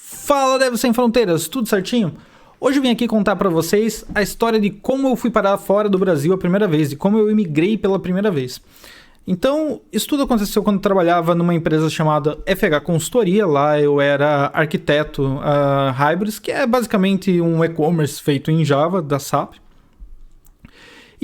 Fala, Dev Sem Fronteiras, tudo certinho? Hoje eu vim aqui contar pra vocês a história de como eu fui parar fora do Brasil a primeira vez, de como eu imigrei pela primeira vez. Então, isso tudo aconteceu quando eu trabalhava numa empresa chamada FH Consultoria. Lá eu era arquiteto Hybris, que é basicamente um e-commerce feito em Java, da SAP.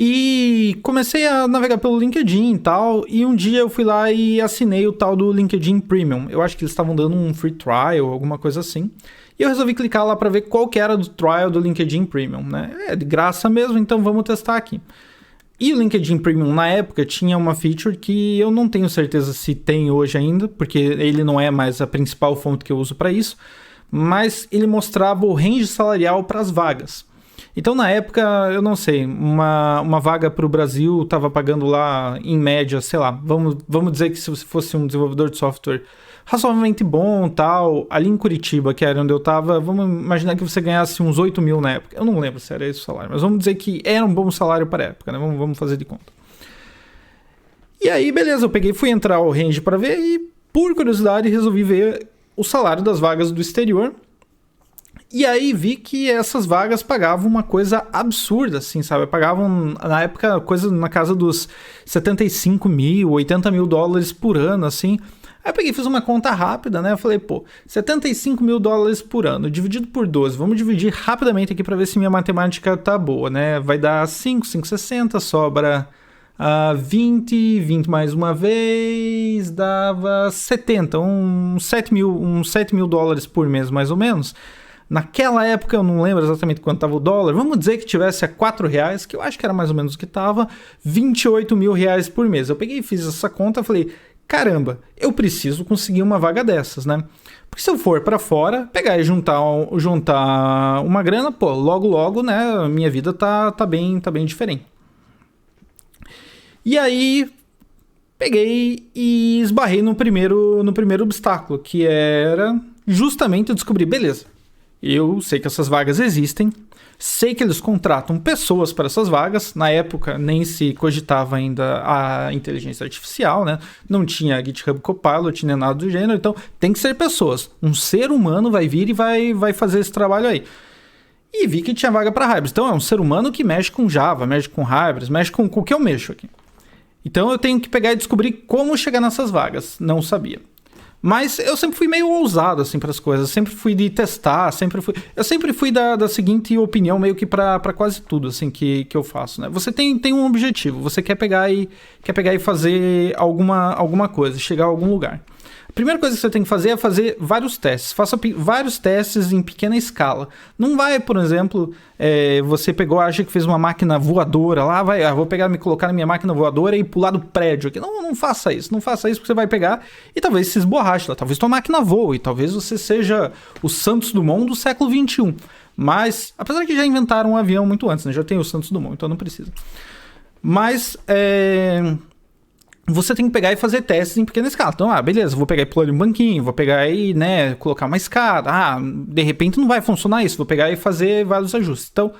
E comecei a navegar pelo LinkedIn e tal, e um dia eu fui lá e assinei o tal do LinkedIn Premium. Eu acho que eles estavam dando um free trial, alguma coisa assim. E eu resolvi clicar lá para ver qual que era do trial do LinkedIn Premium, né? É de graça mesmo, então vamos testar aqui. E o LinkedIn Premium, na época, tinha uma feature que eu não tenho certeza se tem hoje ainda, porque ele não é mais a principal fonte que eu uso para isso, mas ele mostrava o range salarial para as vagas. Então, na época, eu não sei, uma vaga para o Brasil estava pagando lá, em média, sei lá, vamos dizer que se você fosse um desenvolvedor de software razoavelmente bom, tal, ali em Curitiba, que era onde eu estava, vamos imaginar que você ganhasse uns 8 mil na época. Eu não lembro se era esse o salário, mas vamos dizer que era um bom salário para a época, né? Vamos fazer de conta. E aí, beleza, eu peguei, fui entrar ao range para ver e, por curiosidade, resolvi ver o salário das vagas do exterior. E aí vi que essas vagas pagavam uma coisa absurda, assim, sabe? Pagavam, na época, coisa na casa dos 75 mil, 80 mil dólares por ano, assim. Aí eu peguei e fiz uma conta rápida, né? Eu falei, pô, 75 mil dólares por ano, dividido por 12. Vamos dividir rapidamente aqui para ver se minha matemática tá boa, né? Vai dar 5,60, sobra 20 mais uma vez, dava 70, uns 7 mil dólares por mês, mais ou menos. Naquela época, eu não lembro exatamente quanto estava o dólar, vamos dizer que tivesse a R$4, que eu acho que era mais ou menos o que estava, 28 mil reais por mês. Eu peguei e fiz essa conta e falei, caramba, eu preciso conseguir uma vaga dessas, né? Porque se eu for para fora, pegar e juntar uma grana, pô, logo, né, minha vida tá bem diferente. E aí, peguei e esbarrei no primeiro obstáculo, que era justamente eu descobrir, beleza, eu sei que essas vagas existem, sei que eles contratam pessoas para essas vagas. Na época nem se cogitava ainda a inteligência artificial, né? Não tinha GitHub Copilot, nem nada do gênero, então tem que ser pessoas. Um ser humano vai vir e vai fazer esse trabalho aí. E vi que tinha vaga para Hybris. Então é um ser humano que mexe com Java, mexe com Hybris, mexe com o que eu mexo aqui. Então eu tenho que pegar e descobrir como chegar nessas vagas. Não sabia. Mas eu sempre fui meio ousado, assim, para as coisas. Sempre fui de testar, eu sempre fui da seguinte opinião, meio que para quase tudo, assim, que eu faço, né? Você tem um objetivo, você quer pegar e fazer alguma coisa, chegar a algum lugar. A primeira coisa que você tem que fazer é fazer vários testes. Faça vários testes em pequena escala. Não vai, por exemplo, você acha que fez uma máquina voadora lá, vou pegar, me colocar na minha máquina voadora e pular do prédio aqui. Não faça isso. Não faça isso porque você vai pegar e talvez se esborrache lá. Talvez tua máquina voe, talvez você seja o Santos Dumont do século XXI. Mas, apesar que já inventaram um avião muito antes, né? Já tem o Santos Dumont, então não precisa. Mas, você tem que pegar e fazer testes em pequena escala. Então, beleza, vou pegar e pular em um banquinho, vou pegar e, né, colocar uma escada. De repente não vai funcionar isso, vou pegar e fazer vários ajustes. Então,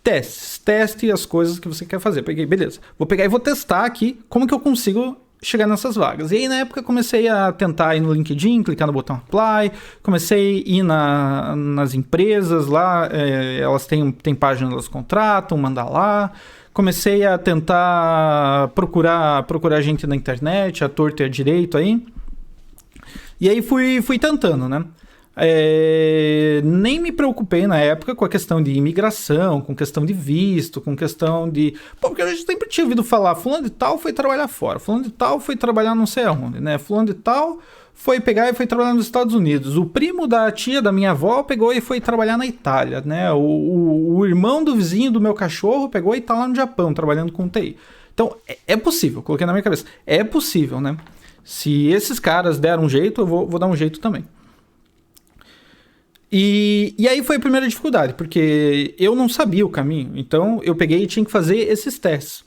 teste as coisas que você quer fazer. Peguei, beleza, vou pegar e vou testar aqui como que eu consigo chegar nessas vagas. E aí, na época, comecei a tentar ir no LinkedIn, clicar no botão Apply, comecei a ir nas empresas lá, elas têm página, elas contratam, mandar lá. Comecei a tentar procurar gente na internet, à torta e à direito aí. E aí fui tentando, né? Nem me preocupei na época com a questão de imigração, com questão de visto, com questão de... porque eu sempre tinha ouvido falar, fulano de tal foi trabalhar fora, fulano de tal foi trabalhar não sei aonde, né? Fulano de tal foi pegar e foi trabalhar nos Estados Unidos. O primo da tia da minha avó pegou e foi trabalhar na Itália, né? O irmão do vizinho do meu cachorro pegou e tá lá no Japão, trabalhando com TI. Então, é possível, coloquei na minha cabeça. É possível, né? Se esses caras deram um jeito, eu vou dar um jeito também. E aí foi a primeira dificuldade, porque eu não sabia o caminho. Então, eu peguei e tinha que fazer esses testes.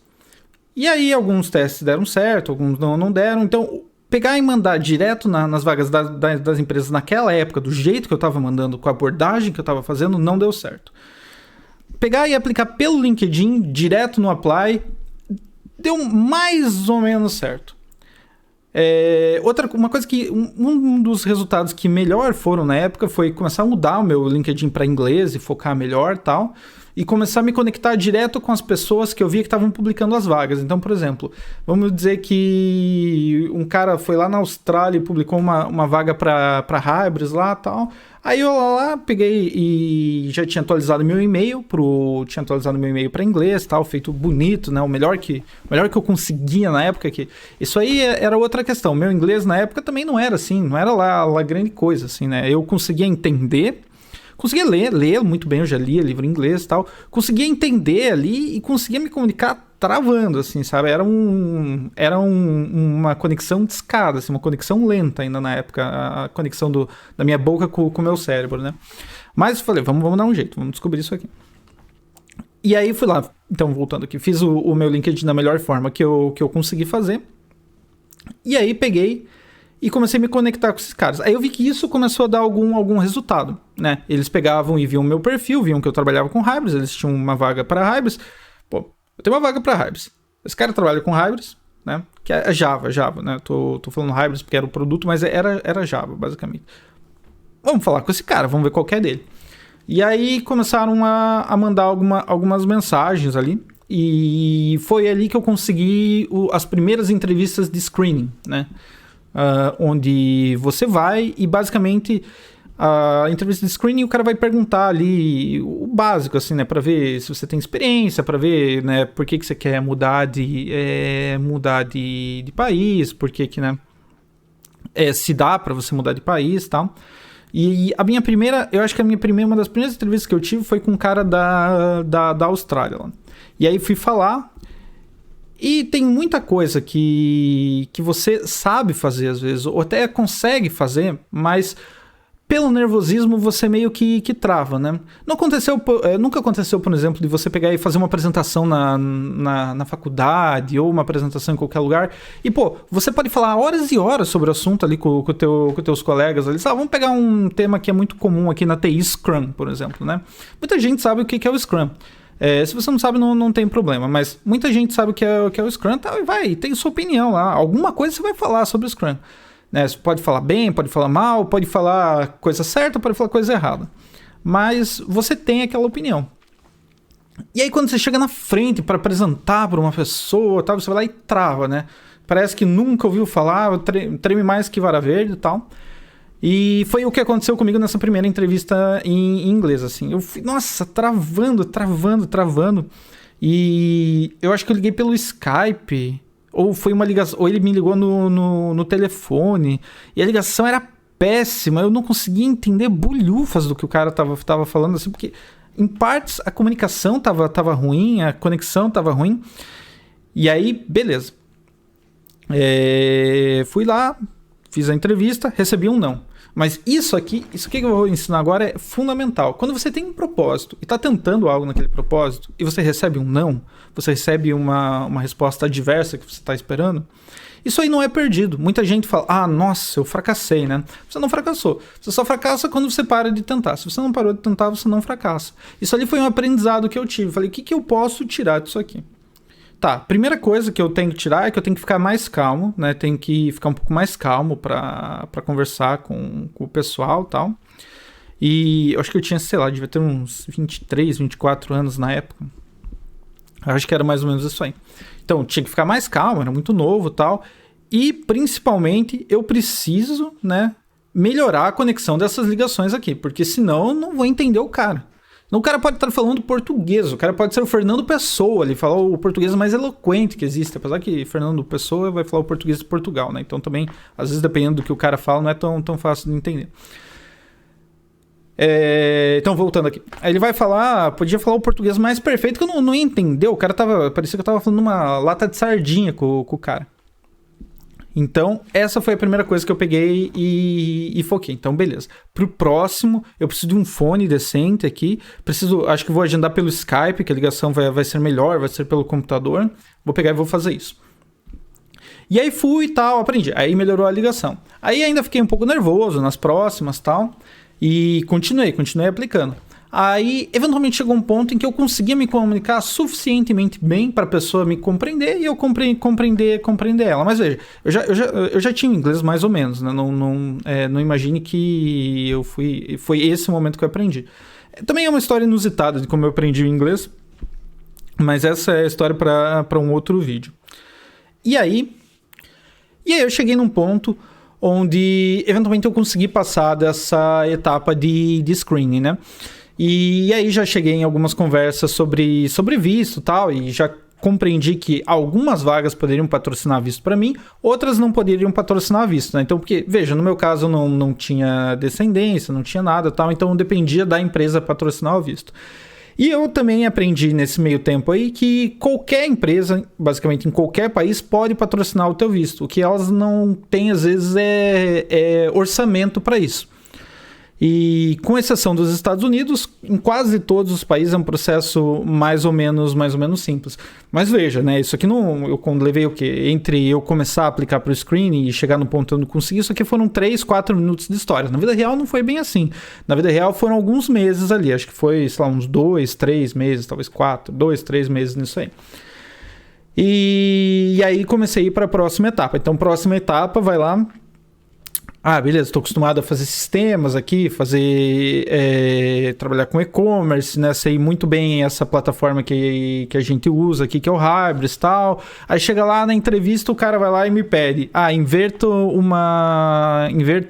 E aí, alguns testes deram certo, alguns não deram. Então, pegar e mandar direto nas vagas das empresas naquela época, do jeito que eu estava mandando, com a abordagem que eu estava fazendo, não deu certo. Pegar e aplicar pelo LinkedIn, direto no Apply, deu mais ou menos certo. Uma coisa que... Um dos resultados que melhor foram na época foi começar a mudar o meu LinkedIn para inglês e focar melhor e tal. E começar a me conectar direto com as pessoas que eu via que estavam publicando as vagas. Então, por exemplo, vamos dizer que um cara foi lá na Austrália e publicou uma vaga para Hybris lá e tal. Aí eu lá peguei e já tinha atualizado meu e-mail para inglês, tal, feito bonito, né? O melhor que eu conseguia na época. Isso aí era outra questão. Meu inglês na época também não era assim, não era lá grande coisa, assim, né? Eu conseguia entender, conseguia ler muito bem, eu já lia livro em inglês e tal, conseguia entender ali e conseguia me comunicar travando, assim, sabe? Era uma conexão discada, assim, uma conexão lenta ainda na época, a conexão da minha boca com o meu cérebro, né? Mas eu falei, vamos dar um jeito, vamos descobrir isso aqui. E aí fui lá, então voltando aqui, fiz o meu LinkedIn da melhor forma que eu consegui fazer. E aí peguei e comecei a me conectar com esses caras. Aí eu vi que isso começou a dar algum resultado, né? Eles pegavam e viam o meu perfil, viam que eu trabalhava com Hybris, eles tinham uma vaga para Hybris. Pô, eu tenho uma vaga para Hybris. Esse cara trabalha com Hybris, né? Que é Java, né? Tô falando Hybris porque era o produto, mas era Java, basicamente. Vamos falar com esse cara, vamos ver qual que é dele. E aí começaram a mandar algumas mensagens ali. E foi ali que eu consegui as primeiras entrevistas de screening, né? Onde você vai e basicamente a entrevista de screening o cara vai perguntar ali o básico, assim, né, para ver se você tem experiência, para ver, né, por que você quer mudar de país, por que, né, se dá para você mudar de país e tal. E eu acho que uma das primeiras entrevistas que eu tive foi com um cara da Austrália lá. E aí fui falar. E tem muita coisa que você sabe fazer às vezes, ou até consegue fazer, mas pelo nervosismo você meio que trava, né? Nunca aconteceu, por exemplo, de você pegar e fazer uma apresentação na faculdade ou uma apresentação em qualquer lugar. E, pô, você pode falar horas e horas sobre o assunto ali com teus colegas ali. Sabe? Vamos pegar um tema que é muito comum aqui na TI, Scrum, por exemplo, né? Muita gente sabe o que é o Scrum. Se você não sabe, não tem problema, mas muita gente sabe o que é o Scrum, tá, e tem sua opinião lá. Alguma coisa você vai falar sobre o Scrum. Né? Você pode falar bem, pode falar mal, pode falar coisa certa, pode falar coisa errada. Mas você tem aquela opinião. E aí quando você chega na frente para apresentar para uma pessoa, tá, você vai lá e trava, né? Parece que nunca ouviu falar, treme mais que vara verde e tal. E foi o que aconteceu comigo nessa primeira entrevista em inglês, assim. Eu fui, nossa, travando. E eu acho que eu liguei pelo Skype, ou foi uma ligação, ou ele me ligou no telefone, e a ligação era péssima, eu não conseguia entender bulhufas do que o cara tava falando, assim, porque em partes a comunicação tava ruim, a conexão tava ruim. E aí, beleza. Fui lá, fiz a entrevista, recebi um não. Mas isso aqui que eu vou ensinar agora é fundamental. Quando você tem um propósito e está tentando algo naquele propósito e você recebe um não, você recebe uma resposta adversa que você está esperando, isso aí não é perdido. Muita gente fala, nossa, eu fracassei, né? Você não fracassou. Você só fracassa quando você para de tentar. Se você não parou de tentar, você não fracassa. Isso ali foi um aprendizado que eu tive. Falei, o que eu posso tirar disso aqui? Tá, primeira coisa que eu tenho que tirar é que eu tenho que ficar mais calmo, né? Tenho que ficar um pouco mais calmo pra conversar com o pessoal e tal. E eu acho que eu tinha, sei lá, devia ter uns 23, 24 anos na época. Eu acho que era mais ou menos isso aí. Então, tinha que ficar mais calmo, era muito novo e tal. E, principalmente, eu preciso, né, melhorar a conexão dessas ligações aqui, porque senão eu não vou entender o cara. O cara pode estar falando português, o cara pode ser o Fernando Pessoa, ele fala o português mais eloquente que existe, apesar que Fernando Pessoa vai falar o português de Portugal, né? Então também, às vezes, dependendo do que o cara fala, não é tão fácil de entender. Então, voltando aqui. Aí ele vai falar, podia falar o português mais perfeito, que eu não ia entender, o cara parecia que eu tava falando uma lata de sardinha com o cara. Então, essa foi a primeira coisa que eu peguei e foquei. Então, beleza. Pro próximo, eu preciso de um fone decente aqui. Acho que vou agendar pelo Skype, que a ligação vai ser melhor, vai ser pelo computador. Vou pegar e vou fazer isso. E aí fui e tal, aprendi. Aí melhorou a ligação. Aí ainda fiquei um pouco nervoso nas próximas e tal. E continuei aplicando. Aí, eventualmente, chegou um ponto em que eu conseguia me comunicar suficientemente bem para a pessoa me compreender e eu compreender ela. Mas veja, eu já tinha inglês mais ou menos, né? Não imagine que foi esse o momento que eu aprendi. Também é uma história inusitada de como eu aprendi o inglês, mas essa é a história para um outro vídeo. E aí eu cheguei num ponto onde, eventualmente, eu consegui passar dessa etapa de screening, né? E aí já cheguei em algumas conversas sobre visto e tal, e já compreendi que algumas vagas poderiam patrocinar visto para mim, outras não poderiam patrocinar visto, né? Então, porque, veja, no meu caso não tinha descendência, não tinha nada e tal, então dependia da empresa patrocinar o visto. E eu também aprendi nesse meio tempo aí que qualquer empresa, basicamente em qualquer país, pode patrocinar o teu visto. O que elas não têm, às vezes, é orçamento para isso. E com exceção dos Estados Unidos, em quase todos os países é um processo mais ou menos simples. Mas veja, né? Isso aqui eu levei o quê? Entre eu começar a aplicar para o screening e chegar no ponto onde eu consegui, isso aqui foram 3, 4 minutos de história. Na vida real não foi bem assim. Na vida real foram alguns meses ali. Acho que foi, sei lá, uns 2, 3 meses, talvez 4, 2, 3 meses nisso aí. E aí comecei a ir para a próxima etapa. Então, próxima etapa, vai lá. Ah, beleza, estou acostumado a fazer sistemas aqui, trabalhar com e-commerce, né? Sei muito bem essa plataforma que a gente usa aqui, que é o Hybris e tal. Aí chega lá na entrevista, o cara vai lá e me pede, inverta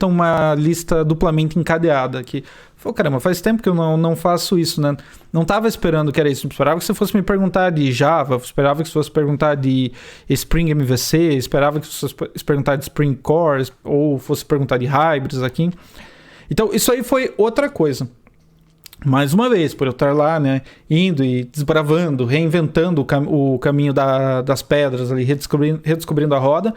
uma lista duplamente encadeada aqui. Falei, caramba, faz tempo que eu não faço isso, né? Não estava esperando que era isso. Eu esperava que você fosse me perguntar de Java, esperava que você fosse perguntar de Spring MVC, esperava que você fosse perguntar de Spring Core, ou fosse perguntar de Hybris aqui. Então, isso aí foi outra coisa. Mais uma vez, por eu estar lá, né, indo e desbravando, reinventando o caminho das pedras ali, redescobrindo a roda.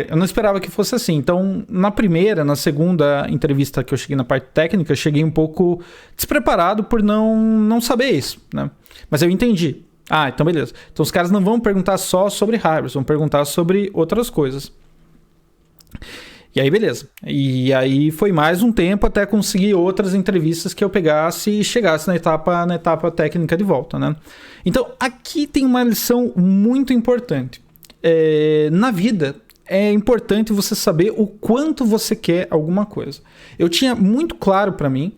Eu não esperava que fosse assim. Então, na segunda entrevista que eu cheguei na parte técnica, eu cheguei um pouco despreparado por não saber isso, né? Mas eu entendi. Então beleza. Então os caras não vão perguntar só sobre Hybris, vão perguntar sobre outras coisas. E aí beleza. E aí foi mais um tempo até conseguir outras entrevistas que eu pegasse e chegasse na etapa técnica de volta, né? Então, aqui tem uma lição muito importante. Na vida, é importante você saber o quanto você quer alguma coisa. Eu tinha muito claro para mim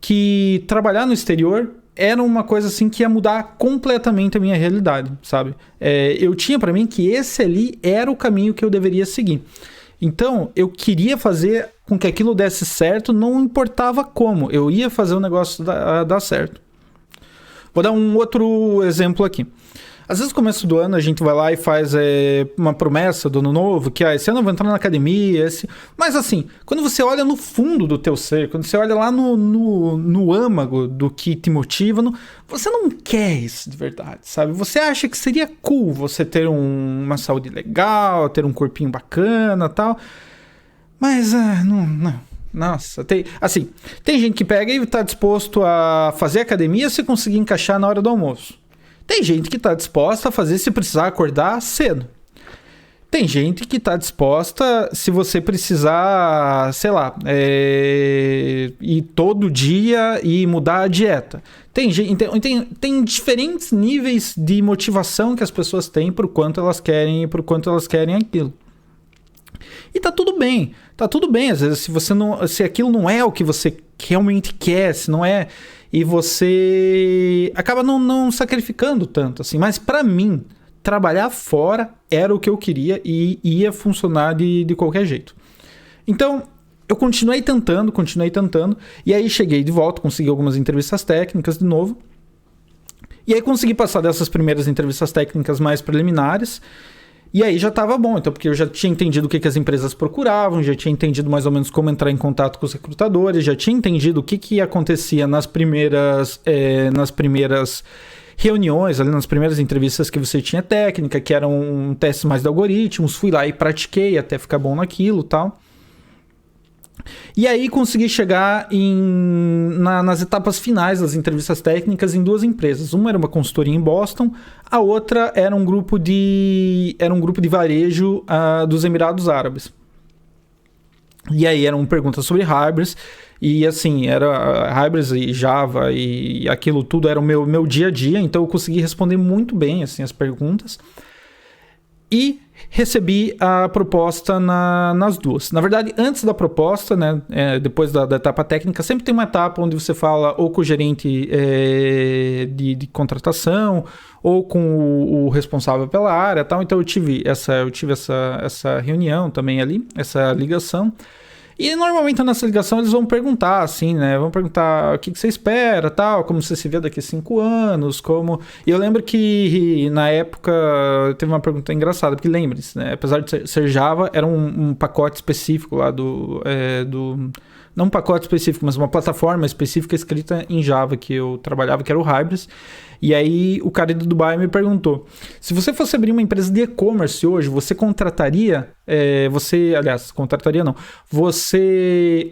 que trabalhar no exterior era uma coisa assim que ia mudar completamente a minha realidade, sabe? Eu tinha para mim que esse ali era o caminho que eu deveria seguir. Então, eu queria fazer com que aquilo desse certo, não importava como. Eu ia fazer o negócio dar certo. Vou dar um outro exemplo aqui. Às vezes no começo do ano a gente vai lá e faz uma promessa do ano novo, que esse ano eu vou entrar na academia, mas assim, quando você olha no fundo do teu ser, quando você olha lá no âmago do que te motiva, você não quer isso de verdade, sabe? Você acha que seria cool você ter uma saúde legal, ter um corpinho bacana e tal, mas não. Nossa, tem gente que pega e está disposto a fazer academia se conseguir encaixar na hora do almoço. Tem gente que está disposta a fazer se precisar acordar cedo. Tem gente que está disposta, se você precisar, sei lá, ir todo dia e mudar a dieta. Tem diferentes níveis de motivação que as pessoas têm por quanto elas querem aquilo. E tá tudo bem. Às vezes, se aquilo não é o que você realmente quer, se não é... E você acaba não sacrificando tanto, assim. Mas para mim, trabalhar fora era o que eu queria e ia funcionar de qualquer jeito. Então, eu continuei tentando. E aí cheguei de volta, consegui algumas entrevistas técnicas de novo. E aí consegui passar dessas primeiras entrevistas técnicas mais preliminares. E aí já estava bom, então, porque eu já tinha entendido o que as empresas procuravam, já tinha entendido mais ou menos como entrar em contato com os recrutadores, já tinha entendido o que acontecia nas primeiras reuniões, ali nas primeiras entrevistas que você tinha técnica, que eram um teste mais de algoritmos, fui lá e pratiquei até ficar bom naquilo e tal. E aí consegui chegar nas etapas finais das entrevistas técnicas em duas empresas. Uma era uma consultoria em Boston, a outra era um grupo de varejo dos Emirados Árabes. E aí eram perguntas sobre Hybris. E assim, era Hybris e Java e aquilo tudo era o meu dia a dia, então eu consegui responder muito bem assim, as perguntas. E recebi a proposta nas duas. Na verdade, antes da proposta, né, depois da etapa técnica, sempre tem uma etapa onde você fala ou com o gerente de contratação ou com o responsável pela área, tal. Então eu tive essa reunião também ali, essa ligação. E normalmente nessa ligação eles vão perguntar, assim, né? Vão perguntar o que você espera, tal, como você se vê daqui a 5 anos, como... E eu lembro que na época teve uma pergunta engraçada, porque lembre-se, né? Apesar de ser Java, era um pacote específico lá não um pacote específico, mas uma plataforma específica escrita em Java que eu trabalhava, que era o Hybris. E aí o cara do Dubai me perguntou, se você fosse abrir uma empresa de e-commerce hoje, você contrataria, você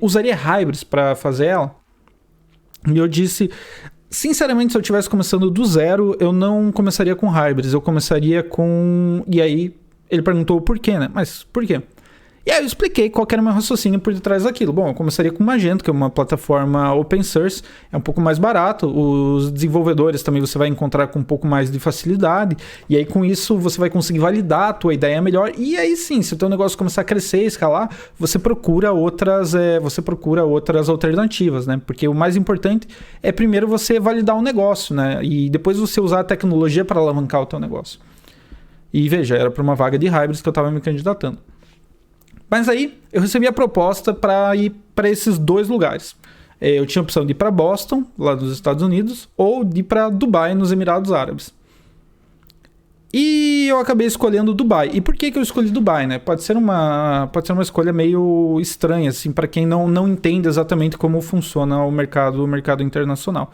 usaria Hybris para fazer ela? E eu disse, sinceramente, se eu estivesse começando do zero, eu não começaria com Hybris, eu começaria com... E aí ele perguntou por quê, né? Mas por quê? E aí eu expliquei qual que era o meu raciocínio por detrás daquilo. Bom, eu começaria com o Magento, que é uma plataforma open source, é um pouco mais barato, os desenvolvedores também você vai encontrar com um pouco mais de facilidade, e aí com isso você vai conseguir validar a tua ideia melhor, e aí sim, se o teu negócio começar a crescer, escalar, você procura outras alternativas, né? Porque o mais importante é primeiro você validar o negócio, né? E depois você usar a tecnologia para alavancar o teu negócio. E veja, era para uma vaga de Hybris que eu estava me candidatando. Mas aí eu recebi a proposta para ir para esses 2 lugares. Eu tinha a opção de ir para Boston, lá dos Estados Unidos, ou de ir para Dubai, nos Emirados Árabes. E eu acabei escolhendo Dubai. E por que eu escolhi Dubai, né? Pode ser uma escolha meio estranha, assim, para quem não entende exatamente como funciona o mercado internacional.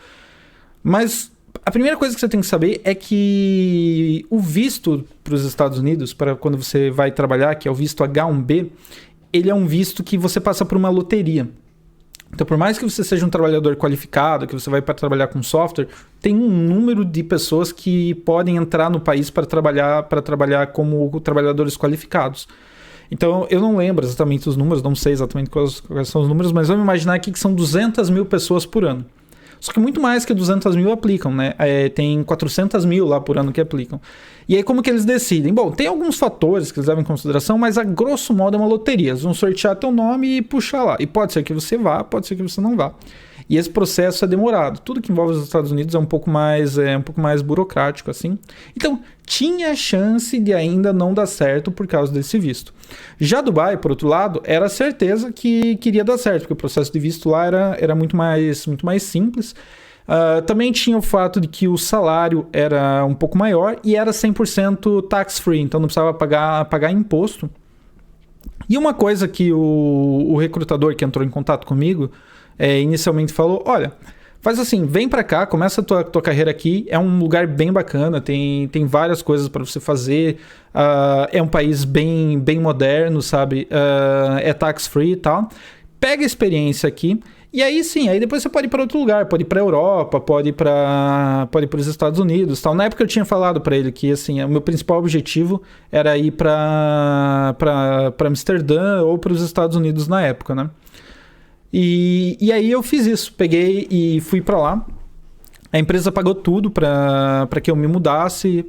Mas a primeira coisa que você tem que saber é que o visto para os Estados Unidos, para quando você vai trabalhar, que é o visto H1B, ele é um visto que você passa por uma loteria. Então, por mais que você seja um trabalhador qualificado, que você vai para trabalhar com software, tem um número de pessoas que podem entrar no país para trabalhar como trabalhadores qualificados. Então, eu não lembro exatamente os números, não sei exatamente quais são os números, mas vamos imaginar aqui que são 200 mil pessoas por ano. Só que muito mais que 200 mil aplicam, né? Tem 400 mil lá por ano que aplicam. E aí como que eles decidem? Bom, tem alguns fatores que eles levam em consideração, mas a grosso modo é uma loteria. Eles vão sortear teu nome e puxar lá. E pode ser que você vá, pode ser que você não vá. E esse processo é demorado. Tudo que envolve os Estados Unidos é um pouco mais burocrático, assim. Então, tinha chance de ainda não dar certo por causa desse visto. Já Dubai, por outro lado, era certeza que queria dar certo, porque o processo de visto lá era muito mais simples. Também tinha o fato de que o salário era um pouco maior e era 100% tax-free, então não precisava pagar imposto. E uma coisa que o recrutador que entrou em contato comigo inicialmente falou, olha, faz assim, vem pra cá, começa a tua carreira aqui, é um lugar bem bacana, tem várias coisas para você fazer, é um país bem moderno, sabe, é tax-free e tal, pega a experiência aqui, e aí sim, aí depois você pode ir para outro lugar, pode ir para Europa, pode ir para os Estados Unidos, tal. Na época eu tinha falado para ele que assim, o meu principal objetivo era ir para Amsterdã ou para os Estados Unidos na época, né? E aí eu fiz isso, peguei e fui para lá. A empresa pagou tudo para que eu me mudasse,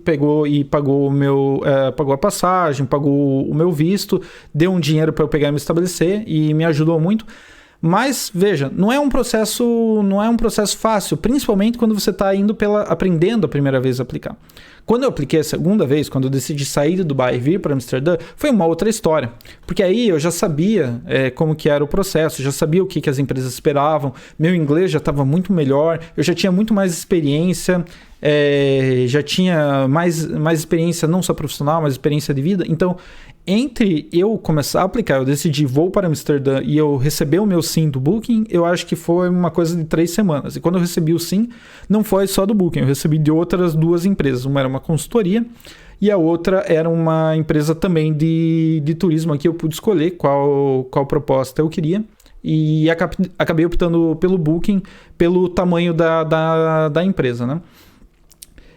pagou a passagem, pagou o meu visto, deu um dinheiro para eu pegar e me estabelecer e me ajudou muito. Mas, veja, não é um processo fácil, principalmente quando você está aprendendo a primeira vez a aplicar. Quando eu apliquei a segunda vez, quando eu decidi sair de Dubai e vir para Amsterdã, foi uma outra história. Porque aí eu já sabia como que era o processo, já sabia o que as empresas esperavam, meu inglês já estava muito melhor, eu já tinha muito mais experiência, já tinha mais experiência não só profissional, mas experiência de vida. Então, entre eu começar a aplicar, eu decidi vou para Amsterdã e eu receber o meu sim do Booking, eu acho que foi uma coisa de 3 semanas. E quando eu recebi o sim, não foi só do Booking, eu recebi de outras 2 empresas. Uma era uma consultoria e a outra era uma empresa também de turismo. Aqui eu pude escolher qual proposta eu queria e acabei optando pelo Booking, pelo tamanho da empresa, né?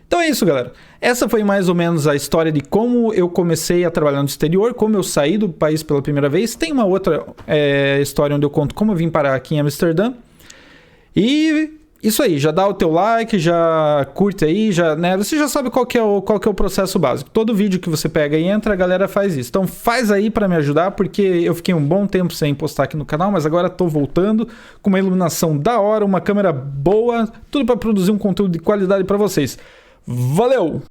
Então é isso, galera. Essa foi mais ou menos a história de como eu comecei a trabalhar no exterior, como eu saí do país pela primeira vez. Tem uma outra história onde eu conto como eu vim parar aqui em Amsterdã. E isso aí, já dá o teu like, já curte aí, já, né? Você já sabe qual que é o processo básico. Todo vídeo que você pega e entra, a galera faz isso. Então faz aí pra me ajudar, porque eu fiquei um bom tempo sem postar aqui no canal, mas agora tô voltando com uma iluminação da hora, uma câmera boa, tudo pra produzir um conteúdo de qualidade pra vocês. Valeu!